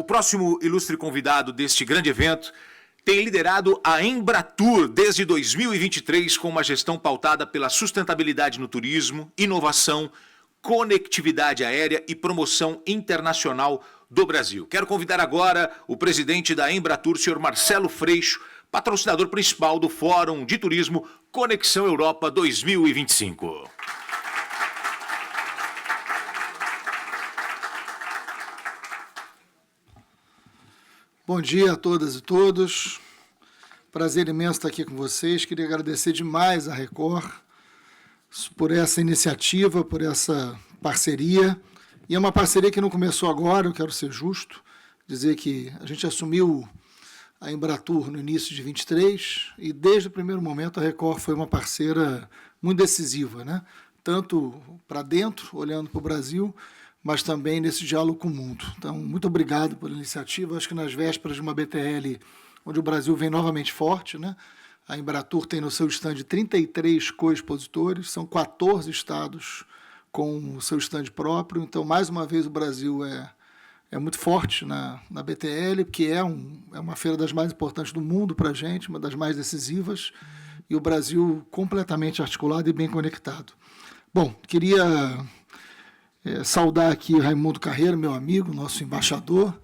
O próximo ilustre convidado deste grande evento tem liderado a Embratur desde 2023 com uma gestão pautada pela sustentabilidade no turismo, inovação, conectividade aérea e promoção internacional do Brasil. Quero convidar agora o presidente da Embratur, senhor Marcelo Freixo, patrocinador principal do Fórum de Turismo Conexão Europa 2025. Bom dia a todas e todos. Prazer imenso estar aqui com vocês. Queria agradecer demais à Record por essa iniciativa, por essa parceria. E é uma parceria que não começou agora, eu quero ser justo, dizer que a gente assumiu a Embratur no início de 23 e desde o primeiro momento a Record foi uma parceira muito decisiva, né? Tanto para dentro, olhando para o Brasil, mas também nesse diálogo com o mundo. Então, muito obrigado pela iniciativa. Acho que nas vésperas de uma BTL, onde o Brasil vem novamente forte, né? A Embratur tem no seu stand 33 co-expositores, são 14 estados com o seu stand próprio. Então, mais uma vez, o Brasil é muito forte na BTL, que é uma feira das mais importantes do mundo para a gente, uma das mais decisivas, e o Brasil completamente articulado e bem conectado. Bom, queria saudar aqui o Raimundo Carreiro, meu amigo, nosso embaixador.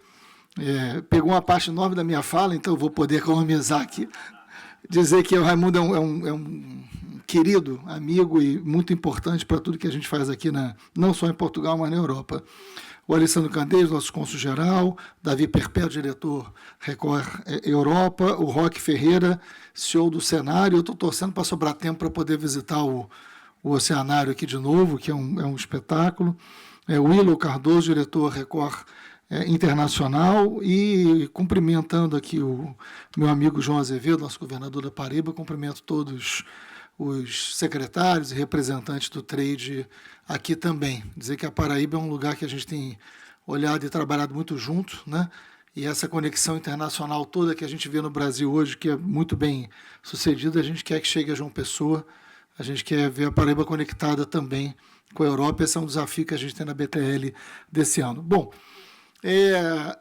Pegou uma parte enorme da minha fala, então eu vou poder economizar aqui. Dizer que o Raimundo é um querido amigo e muito importante para tudo que a gente faz aqui, não só em Portugal, mas na Europa. O Alessandro Candeias, nosso cônsul-geral, Davi Perpétuo, diretor Record Europa, o Roque Ferreira, CEO do Cenário. Eu estou torcendo para sobrar tempo para poder visitar o Oceanário aqui de novo, que é um espetáculo. O Willow Cardoso, diretor Record Internacional, e cumprimentando aqui o meu amigo João Azevedo, nosso governador da Paraíba, cumprimento todos os secretários e representantes do trade aqui também. Dizer que a Paraíba é um lugar que a gente tem olhado e trabalhado muito junto, né? E essa conexão internacional toda que a gente vê no Brasil hoje, que é muito bem sucedida, a gente quer que chegue a João Pessoa, a gente quer ver a Paraíba conectada também com a Europa. Esse é um desafio que a gente tem na BTL desse ano. Bom,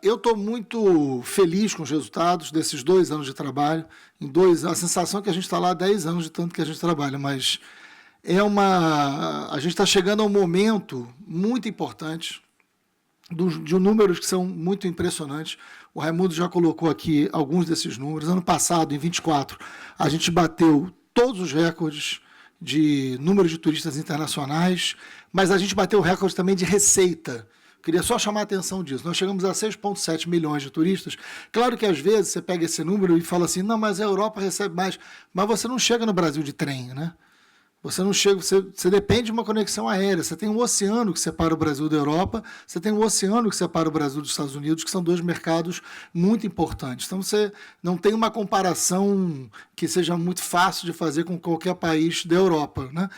eu estou muito feliz com os resultados desses 2 anos de trabalho. A sensação é que a gente está lá há 10 anos de tanto que a gente trabalha, mas a gente está chegando a um momento muito importante de números que são muito impressionantes. O Raimundo já colocou aqui alguns desses números. Ano passado, em 24, a gente bateu todos os recordes de número de turistas internacionais, mas a gente bateu o recorde também de receita. Queria só chamar a atenção disso. Nós chegamos a 6,7 milhões de turistas. Claro que às vezes você pega esse número e fala assim, não, mas a Europa recebe mais. Mas você não chega no Brasil de trem, né? Você não chega, você depende de uma conexão aérea. Você tem um oceano que separa o Brasil da Europa, você tem um oceano que separa o Brasil dos Estados Unidos, que são 2 mercados muito importantes. Então, você não tem uma comparação que seja muito fácil de fazer com qualquer país da Europa, né?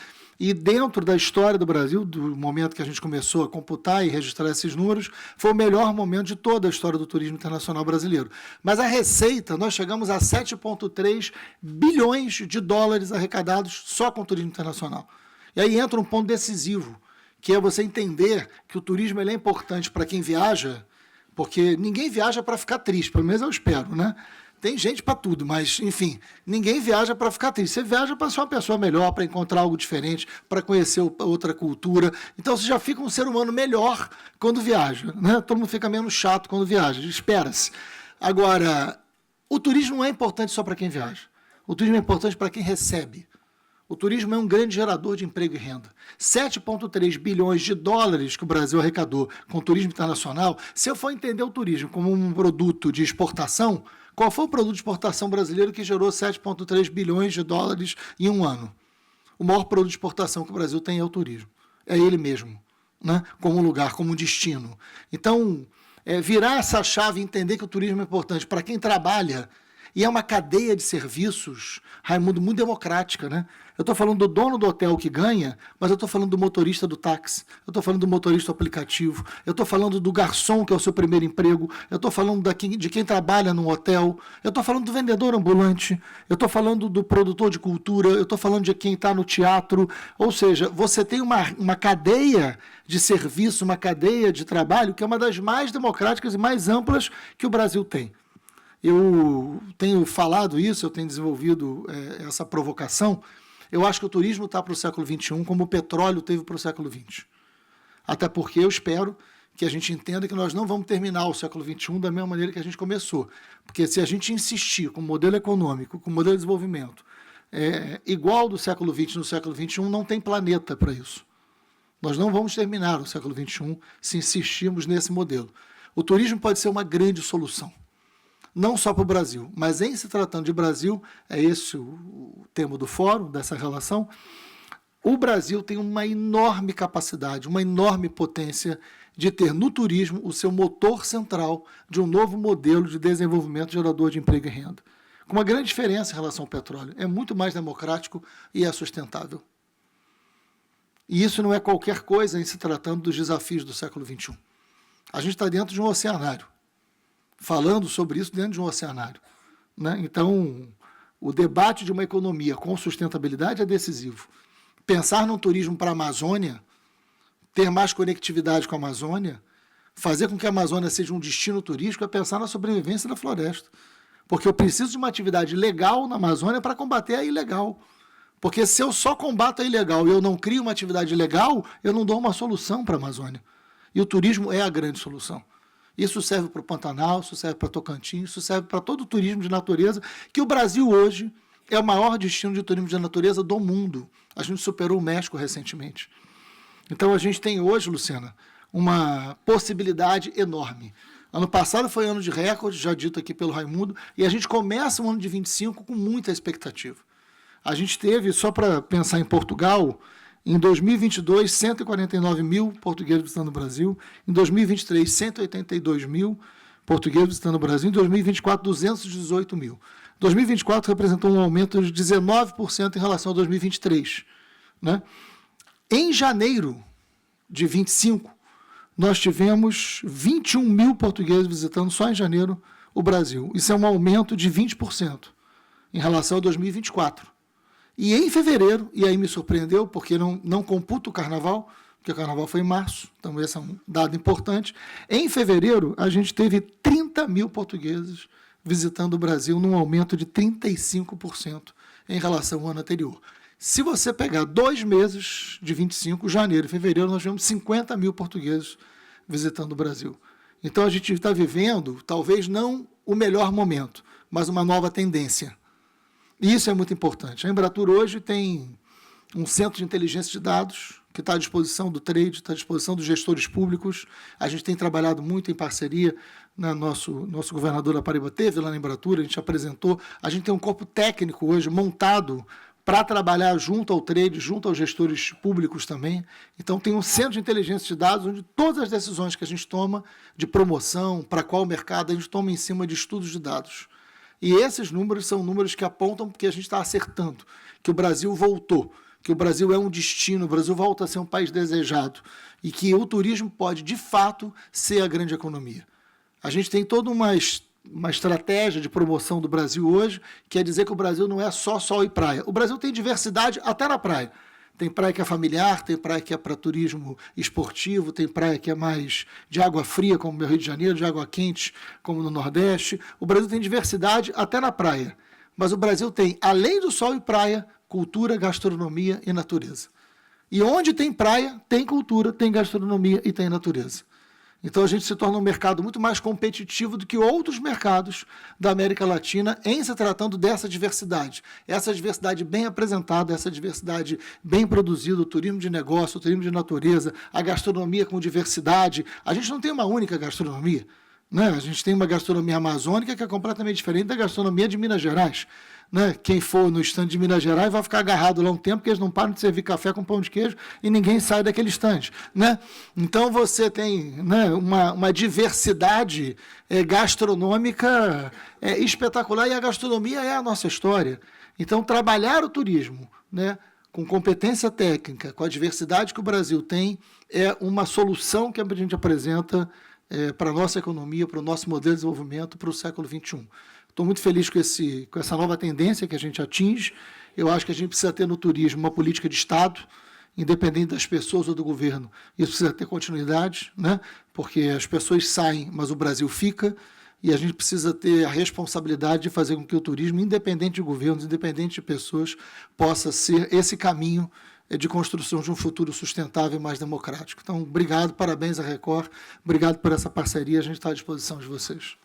E dentro da história do Brasil, do momento que a gente começou a computar e registrar esses números, foi o melhor momento de toda a história do turismo internacional brasileiro. Mas a receita, nós chegamos a 7,3 bilhões de dólares arrecadados só com o turismo internacional. E aí entra um ponto decisivo, que é você entender que o turismo ele é importante para quem viaja, porque ninguém viaja para ficar triste, pelo menos eu espero, né? Tem gente para tudo, mas, enfim, ninguém viaja para ficar triste. Você viaja para ser uma pessoa melhor, para encontrar algo diferente, para conhecer outra cultura. Então, você já fica um ser humano melhor quando viaja, né? Todo mundo fica menos chato quando viaja, espera-se. Agora, o turismo não é importante só para quem viaja. O turismo é importante para quem recebe. O turismo é um grande gerador de emprego e renda. 7,3 bilhões de dólares que o Brasil arrecadou com o turismo internacional. Se eu for entender o turismo como um produto de exportação, qual foi o produto de exportação brasileiro que gerou 7,3 bilhões de dólares em um ano? O maior produto de exportação que o Brasil tem é o turismo. É ele mesmo, né? Como lugar, como destino. Então, virar essa chave e entender que o turismo é importante para quem trabalha E é uma cadeia de serviços, Raimundo, muito democrática, né? Eu estou falando do dono do hotel que ganha, mas eu estou falando do motorista do táxi, eu estou falando do motorista do aplicativo, eu estou falando do garçom, que é o seu primeiro emprego, eu estou falando de quem trabalha num hotel, eu estou falando do vendedor ambulante, eu estou falando do produtor de cultura, eu estou falando de quem está no teatro. Ou seja, você tem uma cadeia de serviço, uma cadeia de trabalho que é uma das mais democráticas e mais amplas que o Brasil tem. Eu tenho falado isso, eu tenho desenvolvido essa provocação. Eu acho que o turismo está para o século XXI como o petróleo teve para o século XX. Até porque eu espero que a gente entenda que nós não vamos terminar o século XXI da mesma maneira que a gente começou. Porque se a gente insistir com o modelo econômico, com o modelo de desenvolvimento igual do século XX no século XXI, não tem planeta para isso. Nós não vamos terminar o século XXI se insistirmos nesse modelo. O turismo pode ser uma grande solução. Não só para o Brasil, mas em se tratando de Brasil, é esse o tema do fórum, dessa relação, o Brasil tem uma enorme capacidade, uma enorme potência de ter no turismo o seu motor central de um novo modelo de desenvolvimento gerador de emprego e renda. Com uma grande diferença em relação ao petróleo. É muito mais democrático e é sustentável. E isso não é qualquer coisa em se tratando dos desafios do século XXI. A gente está dentro de um oceanário. Falando sobre isso dentro de um oceanário, né? Então, o debate de uma economia com sustentabilidade é decisivo. Pensar num turismo para a Amazônia, ter mais conectividade com a Amazônia, fazer com que a Amazônia seja um destino turístico é pensar na sobrevivência da floresta. Porque eu preciso de uma atividade legal na Amazônia para combater a ilegal. Porque se eu só combato a ilegal e eu não crio uma atividade legal, eu não dou uma solução para a Amazônia. E o turismo é a grande solução. Isso serve para o Pantanal, isso serve para Tocantins, isso serve para todo o turismo de natureza, que o Brasil hoje é o maior destino de turismo de natureza do mundo. A gente superou o México recentemente. Então a gente tem hoje, Luciana, uma possibilidade enorme. Ano passado foi ano de recorde, já dito aqui pelo Raimundo, e a gente começa o ano de 25 com muita expectativa. A gente teve, só para pensar em Portugal, em 2022, 149 mil portugueses visitando o Brasil. Em 2023, 182 mil portugueses visitando o Brasil. Em 2024, 218 mil. 2024 representou um aumento de 19% em relação a 2023. Né? Em janeiro de 25, nós tivemos 21 mil portugueses visitando só em janeiro o Brasil. Isso é um aumento de 20% em relação a 2024. E em fevereiro, e aí me surpreendeu, porque não computa o carnaval, porque o carnaval foi em março, então esse é um dado importante. Em fevereiro, a gente teve 30 mil portugueses visitando o Brasil, num aumento de 35% em relação ao ano anterior. Se você pegar 2 meses de 25, janeiro e fevereiro, nós tivemos 50 mil portugueses visitando o Brasil. Então a gente está vivendo, talvez não o melhor momento, mas uma nova tendência. E isso é muito importante. A Embratur hoje tem um centro de inteligência de dados que está à disposição do trade, está à disposição dos gestores públicos. A gente tem trabalhado muito em parceria, né? Nosso governador da Paraíba teve lá na Embratur, a gente apresentou. A gente tem um corpo técnico hoje montado para trabalhar junto ao trade, junto aos gestores públicos também. Então tem um centro de inteligência de dados onde todas as decisões que a gente toma de promoção, para qual mercado, a gente toma em cima de estudos de dados. E esses números são números que apontam que a gente está acertando, que o Brasil voltou, que o Brasil é um destino, o Brasil volta a ser um país desejado e que o turismo pode, de fato, ser a grande economia. A gente tem toda uma estratégia de promoção do Brasil hoje, que é dizer que o Brasil não é só sol e praia. O Brasil tem diversidade até na praia. Tem praia que é familiar, tem praia que é para turismo esportivo, tem praia que é mais de água fria, como no Rio de Janeiro, de água quente, como no Nordeste. O Brasil tem diversidade até na praia. Mas o Brasil tem, além do sol e praia, cultura, gastronomia e natureza. E onde tem praia, tem cultura, tem gastronomia e tem natureza. Então a gente se torna um mercado muito mais competitivo do que outros mercados da América Latina em se tratando dessa diversidade. Essa diversidade bem apresentada, essa diversidade bem produzida, o turismo de negócio, o turismo de natureza, a gastronomia com diversidade. A gente não tem uma única gastronomia, né? A gente tem uma gastronomia amazônica que é completamente diferente da gastronomia de Minas Gerais, né? Quem for no estande de Minas Gerais vai ficar agarrado lá um tempo, porque eles não param de servir café com pão de queijo e ninguém sai daquele estande, né? Então você tem, né, uma diversidade gastronômica espetacular, e a gastronomia é a nossa história. Então, trabalhar o turismo, né, com competência técnica, com a diversidade que o Brasil tem, é uma solução que a gente apresenta para a nossa economia, para o nosso modelo de desenvolvimento para o século XXI. Estou muito feliz com essa nova tendência que a gente atinge. Eu acho que a gente precisa ter no turismo uma política de Estado, independente das pessoas ou do governo. Isso precisa ter continuidade, né? Porque as pessoas saem, mas o Brasil fica, e a gente precisa ter a responsabilidade de fazer com que o turismo, independente de governos, independente de pessoas, possa ser esse caminho de construção de um futuro sustentável e mais democrático. Então, obrigado, parabéns à Record, obrigado por essa parceria, a gente está à disposição de vocês.